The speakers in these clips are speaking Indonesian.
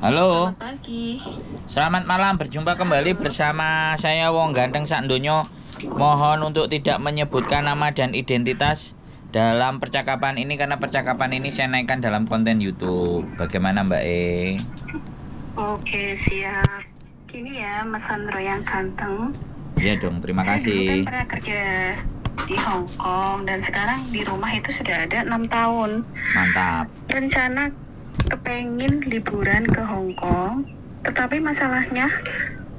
Halo, Selamat pagi. selamat malam. Berjumpa kembali bersama saya Wong Ganteng Sakdonyo. Mohon untuk tidak menyebutkan nama dan identitas dalam percakapan ini karena percakapan ini saya naikkan dalam konten YouTube. Bagaimana Mbak E? Oke, siap. Gini ya, Mas Sandro yang ganteng. Iya dong, terima Saya dulu kan kasih. pernah kerja di Hong Kong dan sekarang di rumah itu sudah ada 6 tahun. Mantap. Rencana kepengen liburan ke Hong Kong, tetapi masalahnya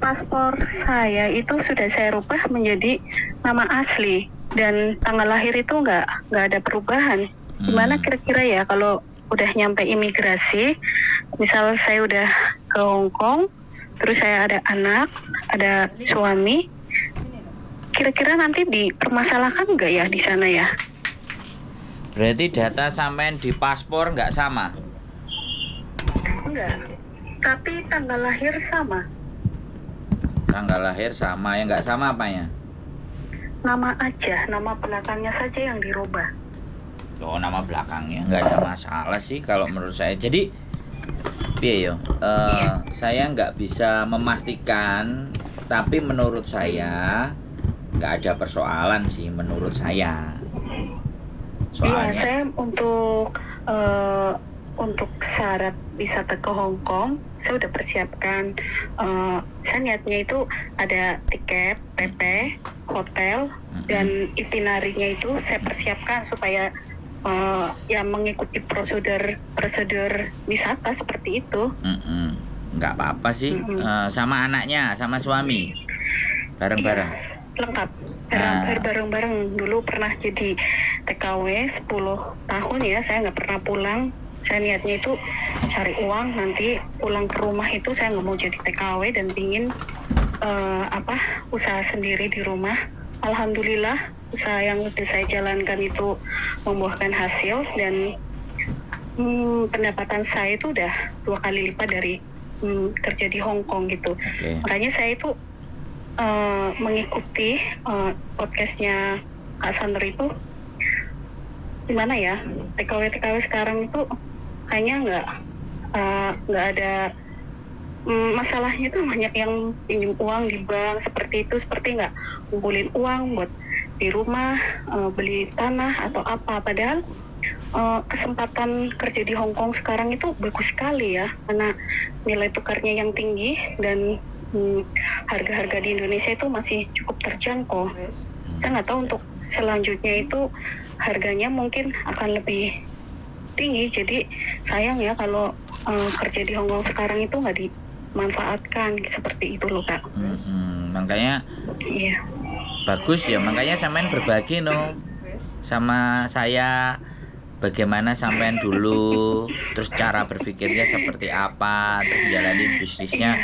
paspor saya itu sudah saya rubah menjadi nama asli dan tanggal lahir itu nggak ada perubahan. Gimana kira-kira ya kalau udah nyampe imigrasi, misal saya udah ke Hong Kong, terus saya ada anak, ada suami, kira-kira nanti dipermasalahkan nggak ya di sana ya? Berarti data sampean di paspor nggak sama? Enggak, tapi tanggal lahir sama. Tanggal lahir sama, ya nggak sama apanya? Nama aja, nama belakangnya saja yang dirubah. Oh, nama belakangnya nggak ada masalah sih kalau menurut saya. Jadi, piye yo? Saya nggak bisa memastikan, tapi menurut saya nggak ada persoalan sih menurut saya. Iya, Soalnya, saya untuk syarat wisata ke Hong Kong, saya udah persiapkan. Saya niatnya itu ada tiket, PP, hotel, dan itinerarinya itu saya persiapkan supaya ya mengikuti prosedur wisata seperti itu. nggak apa-apa sih. Sama anaknya, sama suami, bareng-bareng. Iya, lengkap. Ah. Bareng-bareng. Dulu pernah jadi TKW 10 tahun ya, saya nggak pernah pulang. Saya niatnya itu cari uang, nanti pulang ke rumah itu saya nggak mau jadi TKW dan pingin usaha sendiri di rumah. Alhamdulillah usaha yang sudah saya jalankan itu membuahkan hasil dan pendapatan saya itu udah 2 kali lipat dari kerja di Hong Kong gitu. Oke. Makanya saya itu mengikuti podcastnya Kak Sandro itu, gimana ya, TKW sekarang itu kayaknya nggak ada masalahnya tuh, banyak yang pinjam uang di bank seperti itu, seperti nggak ngumpulin uang buat di rumah, beli tanah atau apa. Padahal kesempatan kerja di Hong Kong sekarang itu bagus sekali ya, karena nilai tukarnya yang tinggi dan harga-harga di Indonesia itu masih cukup terjangkau. Saya nggak tahu untuk selanjutnya itu harganya mungkin akan lebih tinggi, jadi sayang ya kalau kerja di Hong Kong sekarang itu nggak dimanfaatkan seperti itu loh Kak. Makanya Iya. bagus ya, makanya sampean berbagi sama saya bagaimana sampean dulu, terus cara berpikirnya seperti apa, terus jalanin bisnisnya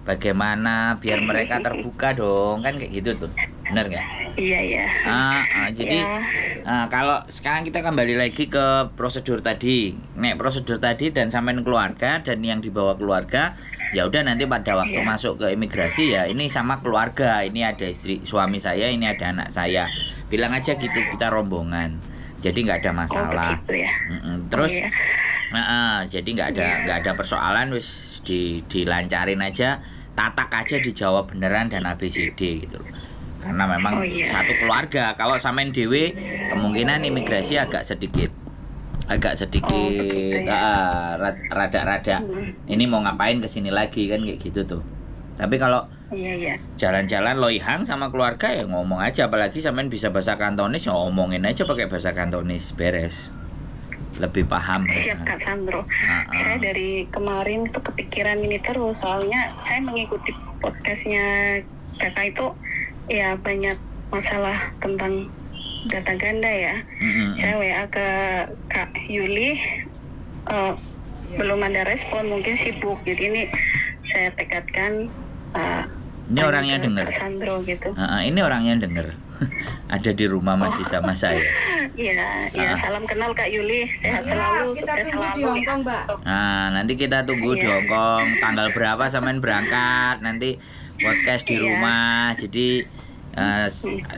bagaimana biar mereka terbuka dong, kan kayak gitu tuh, bener nggak? Iya ya. Jadi kalau sekarang kita kembali lagi ke prosedur tadi, prosedur tadi dan sampean keluarga dan yang dibawa keluarga, ya udah nanti pada waktu masuk ke imigrasi ya ini sama keluarga, ini ada istri suami saya, ini ada anak saya, bilang aja gitu kita rombongan, jadi nggak ada masalah. Ya. Terus jadi nggak ada persoalan, wis dilancarin aja, tatak aja dijawab beneran dan ABCD gitu loh. Karena memang satu keluarga. Kalau samain dewe kemungkinan imigrasi agak sedikit rada ini mau ngapain kesini lagi kan kayak gitu tuh. Tapi kalau jalan-jalan loihang sama keluarga ya ngomong aja, apalagi samain bisa bahasa Kantonis ya ngomongin aja pakai bahasa Kantonis, beres, lebih paham. Siap Kak Sandro. Saya dari kemarin itu kepikiran ini terus, soalnya saya mengikuti podcastnya kakak itu ya banyak masalah tentang data ganda ya. Saya WA ke Kak Yuli, belum ada respon, mungkin sibuk, jadi ini saya tekadkan ini orangnya denger Sandro gitu. Ini orangnya denger ada di rumah masih sama saya. Iya, salam kenal Kak Yuli, sehat selalu. Kita tunggu di Hong Kong, Mbak. Nanti kita tunggu di Hong Kong, tanggal berapa sampean berangkat, nanti podcast di rumah, jadi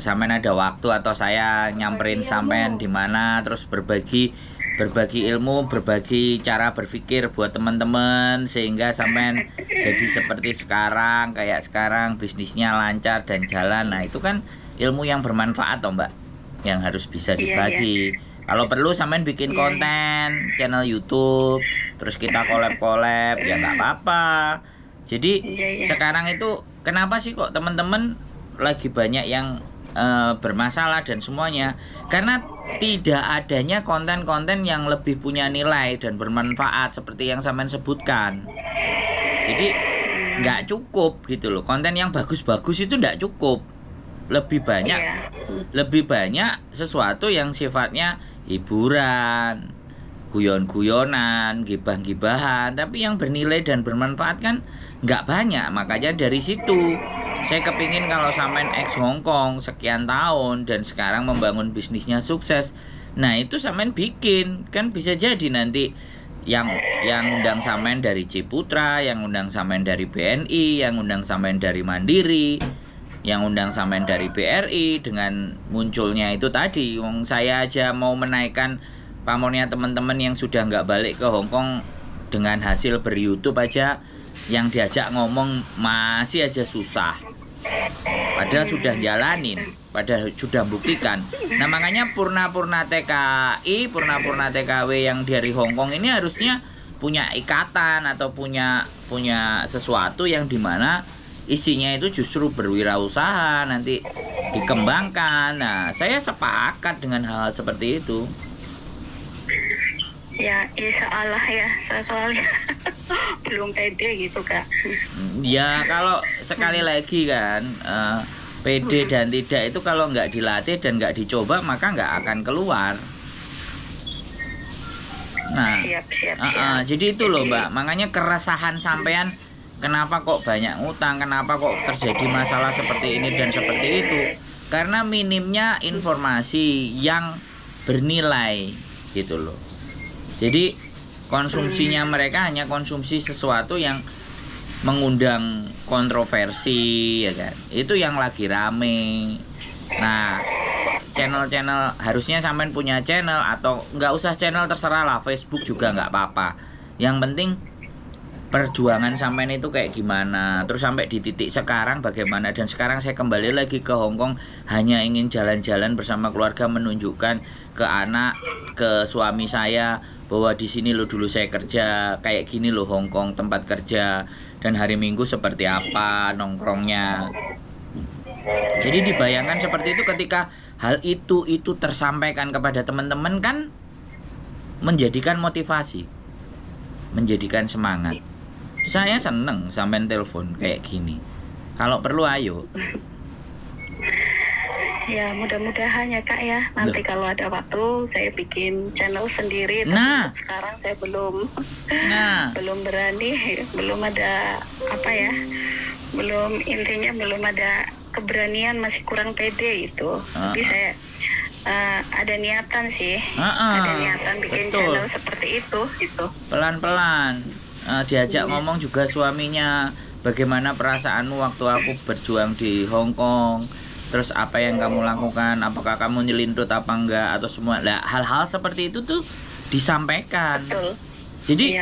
sampean ada waktu atau saya nyamperin sampean di mana, terus berbagi berbagi ilmu, berbagi cara berpikir buat teman-teman sehingga sampean jadi seperti sekarang, kayak sekarang bisnisnya lancar dan jalan. Nah, itu kan ilmu yang bermanfaat toh, Mbak, yang harus bisa dibagi. Kalau perlu sampean bikin konten channel YouTube, terus kita collab ya nggak apa-apa. Jadi sekarang itu kenapa sih kok teman-teman lagi banyak yang bermasalah dan semuanya? Karena tidak adanya konten-konten yang lebih punya nilai dan bermanfaat seperti yang sampean sebutkan. Jadi nggak cukup gitu loh, konten yang bagus-bagus itu nggak cukup. Lebih banyak sesuatu yang sifatnya hiburan, guyon-guyonan, gibah-gibahan, tapi yang bernilai dan bermanfaat kan nggak banyak. Makanya dari situ saya kepingin kalau sampean ex Hongkong sekian tahun dan sekarang membangun bisnisnya sukses, nah itu sampean bikin, kan bisa jadi nanti yang undang sampean dari Ciputra, yang undang sampean dari BNI, yang undang sampean dari Mandiri, yang undang sampean dari BRI. Dengan munculnya itu tadi, saya aja mau menaikkan pamornya teman-teman yang sudah nggak balik ke Hongkong dengan hasil ber-YouTube aja, yang diajak ngomong masih aja susah. Padahal sudah jalanin, padahal sudah buktikan. Nah, makanya Purna-Purna TKI, Purna-Purna TKW yang dari Hongkong ini harusnya punya ikatan atau punya sesuatu yang dimana isinya itu justru berwirausaha, nanti dikembangkan. Nah, saya sepakat dengan hal seperti itu. Ya, insya Allah ya, soalnya belum pede gitu Kak. Ya, kalau sekali lagi kan pede dan tidak itu kalau nggak dilatih dan nggak dicoba maka nggak akan keluar. Nah, siap. Jadi itu loh Mbak, makanya keresahan sampean kenapa kok banyak ngutang, kenapa kok terjadi masalah seperti ini dan seperti itu, karena minimnya informasi yang bernilai gitu loh. Jadi konsumsinya mereka hanya konsumsi sesuatu yang mengundang kontroversi, ya kan? Itu yang lagi rame. Nah, channel-channel harusnya sampean punya channel, atau nggak usah channel, terserah lah, Facebook juga nggak apa-apa. Yang penting perjuangan sampean itu kayak gimana, terus sampai di titik sekarang bagaimana. Dan sekarang saya kembali lagi ke Hongkong hanya ingin jalan-jalan bersama keluarga, menunjukkan ke anak, ke suami saya bahwa di sini lo dulu saya kerja, kayak gini lo Hongkong tempat kerja, dan hari Minggu seperti apa nongkrongnya. Jadi dibayangkan seperti itu, ketika hal itu tersampaikan kepada teman-teman kan menjadikan motivasi, menjadikan semangat. Saya seneng sampean telepon kayak gini. Kalau perlu ayo. Ya, mudah-mudahan ya Kak ya. Nanti kalau ada waktu saya bikin channel sendiri. Nah, sekarang saya belum belum berani, belum ada belum ada keberanian, masih kurang pede itu. Tapi saya ada niatan sih. Ada niatan bikin channel seperti itu gitu. Pelan-pelan diajak ngomong juga suaminya, bagaimana perasaanmu waktu aku berjuang di Hongkong, terus apa yang kamu lakukan, apakah kamu nyelintut apa enggak, atau semua. Nah, hal-hal seperti itu tuh disampaikan. Betul. Jadi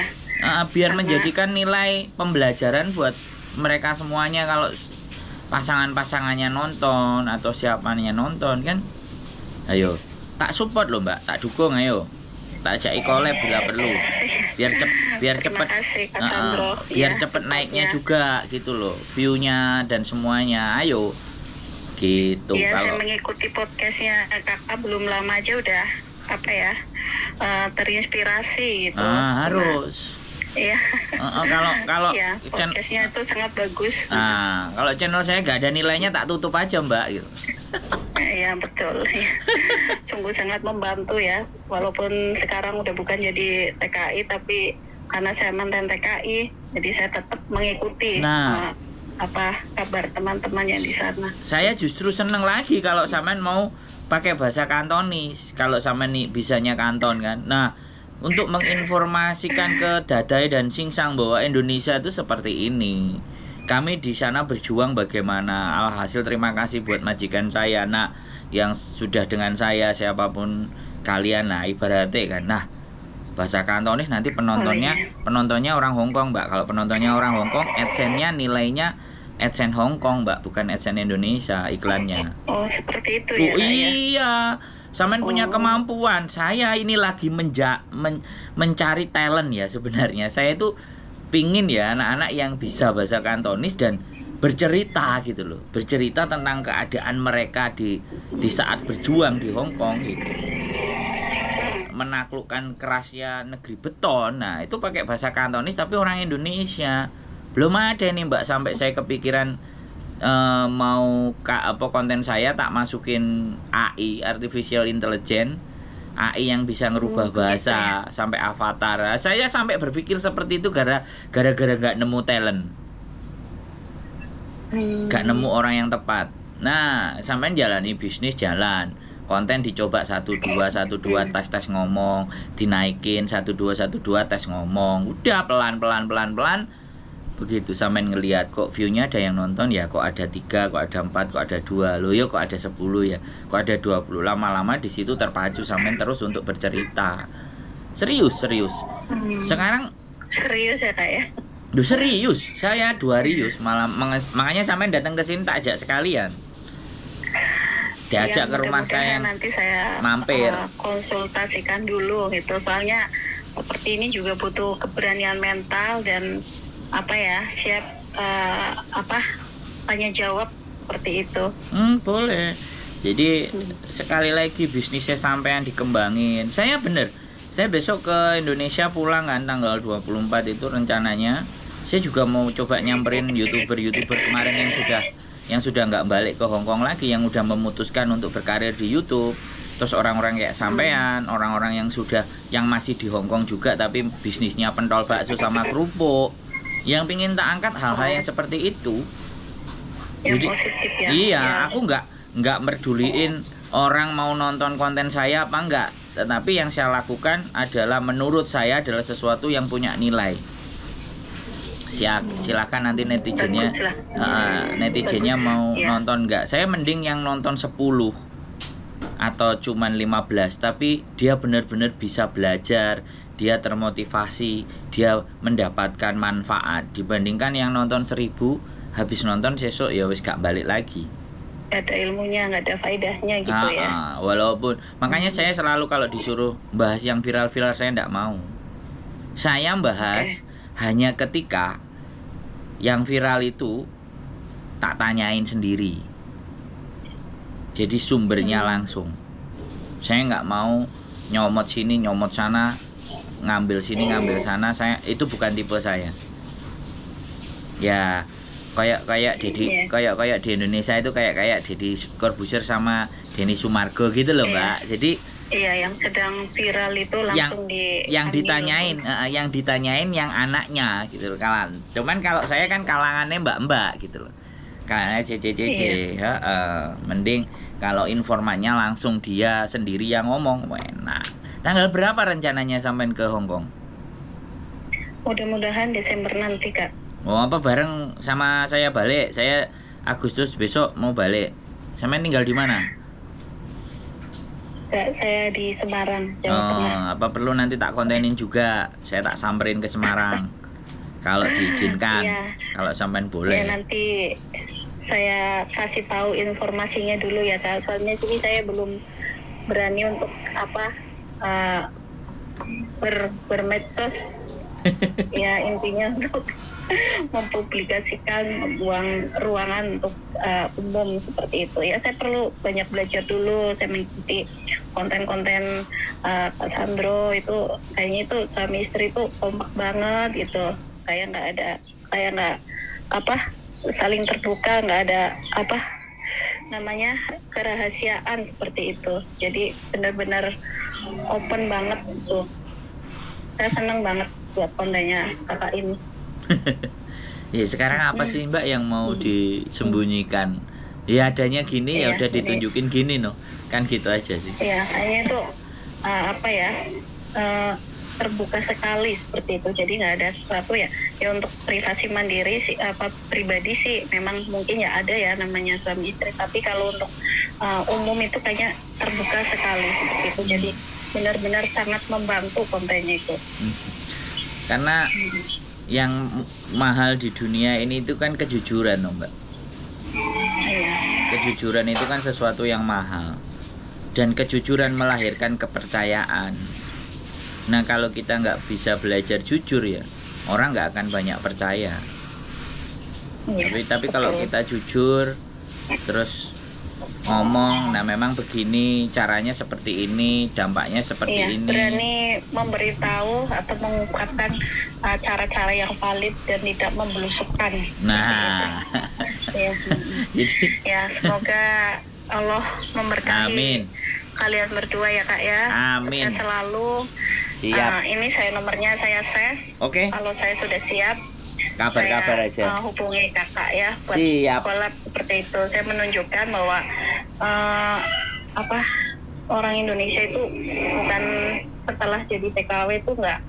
biar menjadikan nilai pembelajaran buat mereka semuanya. Kalau pasangan-pasangannya nonton atau siapanya nonton kan, ayo tak support loh Mbak, tak dukung, ayo tak ajak collab bila perlu, biar cepet naiknya juga gitu loh, view-nya dan semuanya. Ayo gitu. Ya, kalau saya mengikuti podcastnya Kakak belum lama aja udah terinspirasi gitu. Harus. Iya. Kalau ya, podcastnya itu sangat bagus. Kalau channel saya nggak ada nilainya tak tutup aja Mbak gitu. Iya betul. Sungguh sangat membantu ya. Walaupun sekarang udah bukan jadi TKI, tapi karena saya mantan TKI, jadi saya tetap mengikuti. Apa kabar teman-teman yang di sana. Saya justru seneng lagi kalau sampean mau pakai bahasa Kantonis, kalau sampean nih bisanya Kanton kan. Nah, untuk menginformasikan ke Dadai dan Singsang bahwa Indonesia itu seperti ini. Kami di sana berjuang bagaimana. Alhasil terima kasih buat majikan saya, nah, yang sudah dengan saya, siapapun kalian, nah ibaratnya kan. Nah, bahasa Kantonis, nanti penontonnya orang Hong Kong, Mbak. Kalau penontonnya orang Hong Kong, AdSense-nya nilainya AdSense Hong Kong, Mbak, bukan AdSense Indonesia iklannya. Oh, seperti itu ya. Iya. Sampean punya kemampuan. Saya ini lagi mencari talent ya sebenarnya. Saya itu pingin ya anak-anak yang bisa bahasa Kantonis dan bercerita gitu loh. Bercerita tentang keadaan mereka di saat berjuang di Hong Kong gitu. Menaklukkan kerasnya negeri beton. Nah, itu pakai bahasa Kantonis tapi orang Indonesia. Belum ada nih, Mbak, sampai saya kepikiran mau konten saya tak masukin AI, artificial intelligence, AI yang bisa ngerubah bahasa sampai avatar. Saya sampai berpikir seperti itu gara-gara nggak nemu talent, nggak nemu orang yang tepat. Nah, sampai jalani bisnis, jalan konten, dicoba 1-2 tes ngomong, dinaikin 1-2 tes ngomong, udah pelan begitu sampean ngelihat kok view-nya ada yang nonton ya, kok ada 3, kok ada 4, kok ada 2, loh ya kok ada 10 ya, kok ada 20. Lama-lama di situ terpacu sampean terus untuk bercerita. Serius. Sekarang serius ya, Kak ya? Duh, serius. Saya 2 rius malah makanya sampean datang ke sini tak ajak sekalian. Diajak ke rumah saya, nanti saya mampir konsultasikan dulu gitu. Soalnya seperti ini juga butuh keberanian mental dan siap tanya jawab seperti itu. Boleh. Jadi sekali lagi bisnisnya sampean dikembangin. Saya besok ke Indonesia pulang kan tanggal 24 itu rencananya. Saya juga mau coba nyamperin YouTuber kemarin yang sudah nggak balik ke Hong Kong lagi, yang udah memutuskan untuk berkarir di YouTube. Terus orang-orang kayak sampean, orang-orang yang masih di Hong Kong juga tapi bisnisnya pentol bakso sama kerupuk. Yang pingin tak angkat hal-hal yang seperti itu. Yang positif ya. Iya, aku nggak merduliin orang mau nonton konten saya apa enggak. Tetapi yang saya lakukan adalah menurut saya adalah sesuatu yang punya nilai. Silakan nanti netizennya mau nonton enggak. Saya mending yang nonton 10 atau cuman 15 tapi dia benar-benar bisa belajar, dia termotivasi, dia mendapatkan manfaat, dibandingkan yang nonton 1000 habis nonton sesuk ya wis gak balik lagi. Gak ada ilmunya, gak ada faedahnya gitu ya. Walaupun makanya saya selalu kalau disuruh bahas yang viral-viral saya ndak mau. Saya bahas hanya ketika yang viral itu tak tanyain sendiri. Jadi sumbernya langsung. Saya nggak mau nyomot sini, nyomot sana, ngambil sini, ngambil sana. Itu bukan tipe saya. Ya, kayak di Indonesia itu kayak Deddy Corbuzier sama Denny Sumargo gitu loh, Mbak. Jadi yang sedang viral itu langsung yang ditanyain yang anaknya gitu loh, kalan. Cuman kalau saya kan kalangannya mbak-mbak gitu loh. Kalangannya CC. Mending kalau informannya langsung dia sendiri yang ngomong, enak. Tanggal berapa rencananya sampai ke Hong Kong? Mudah-mudahan Desember nanti, Kak. Oh, apa bareng sama saya balik? Saya Agustus besok mau balik. Sampai tinggal di mana? Saya di Semarang, Jawa Tengah. Apa perlu nanti tak kontenin juga? Saya tak samperin ke Semarang. Kalau diizinkan, kalau sampean boleh. Ya, nanti saya kasih tahu informasinya dulu ya, Kak. Soalnya sini saya belum berani untuk bermedsos. Ya, intinya untuk mempublikasikan ruangan untuk umum seperti itu. Ya, saya perlu banyak belajar dulu. Saya mengikuti konten-konten Pak Sandro itu, kayaknya itu suami istri itu kompak banget gitu. Kayak nggak saling terbuka, nggak ada kerahasiaan seperti itu. Jadi benar-benar open banget tuh. Saya senang banget buat kontennya kakak ini. Ya, sekarang apa sih Mbak yang mau disembunyikan? Ya adanya gini, ya udah ditunjukin gini kan gitu aja sih. Iya, kayaknya itu terbuka sekali seperti itu. Jadi nggak ada sesuatu ya untuk privasi mandiri pribadi sih memang mungkin ya ada ya namanya suami istri, tapi kalau untuk umum itu kayaknya terbuka sekali seperti itu. Jadi benar-benar sangat membantu kontennya itu. Karena yang mahal di dunia ini itu kan kejujuran, loh, Mbak. Iya. Kejujuran itu kan sesuatu yang mahal. Dan kejujuran melahirkan kepercayaan. Nah, kalau kita nggak bisa belajar jujur ya, orang nggak akan banyak percaya. Iya, Tapi kalau betul. kita jujur, terus ngomong, nah memang begini caranya, seperti ini dampaknya, seperti Iya, ini. berani memberitahu atau mengungkapkan cara-cara yang valid dan tidak memblusukkan. Nah, Ya, jadi ya semoga Allah memberkahi amin. kalian berdua ya Kak ya. Amin. Sukses selalu. Siap. Ini saya nomornya saya save. Oke, Kalau saya sudah siap, kabar-kabar saya aja. hubungi Kakak ya buat Siap. collab seperti itu. Saya menunjukkan bahwa orang Indonesia itu bukan setelah jadi TKW itu nggak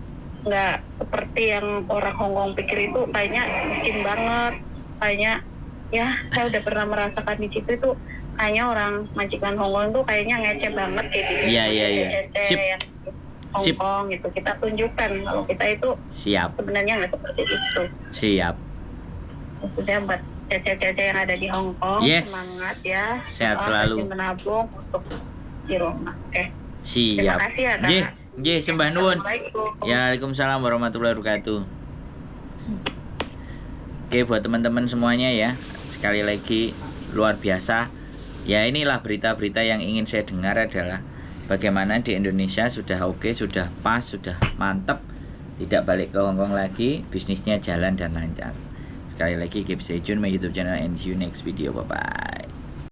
seperti yang orang Hongkong pikir itu kayaknya miskin banget, kayaknya ya saya udah pernah merasakan di situ itu kayaknya orang majikan Hongkong itu kayaknya ngece banget gitu. Iya. Sip. Yang Hongkong gitu, kita tunjukkan kalau kita itu Siap. sebenarnya nggak seperti itu. Siap. Sudah buat cece-cece yang ada di Hongkong, Yes. semangat ya. Sehat Doa, selalu. rajin menabung untuk di rumah. Oke. Terima Siap. kasih ya Kak. Nggih, sembah nuwun. Assalamualaikum. Ya, Waalaikumsalam warahmatullahi wabarakatuh. Oke, buat teman-teman semuanya ya, sekali lagi luar biasa. Ya, inilah berita-berita yang ingin saya dengar adalah bagaimana di Indonesia sudah oke, sudah pas, sudah mantep, tidak balik ke Hongkong lagi, bisnisnya jalan dan lancar. Sekali lagi keep stay tune my YouTube channel and see you next video. Bye bye.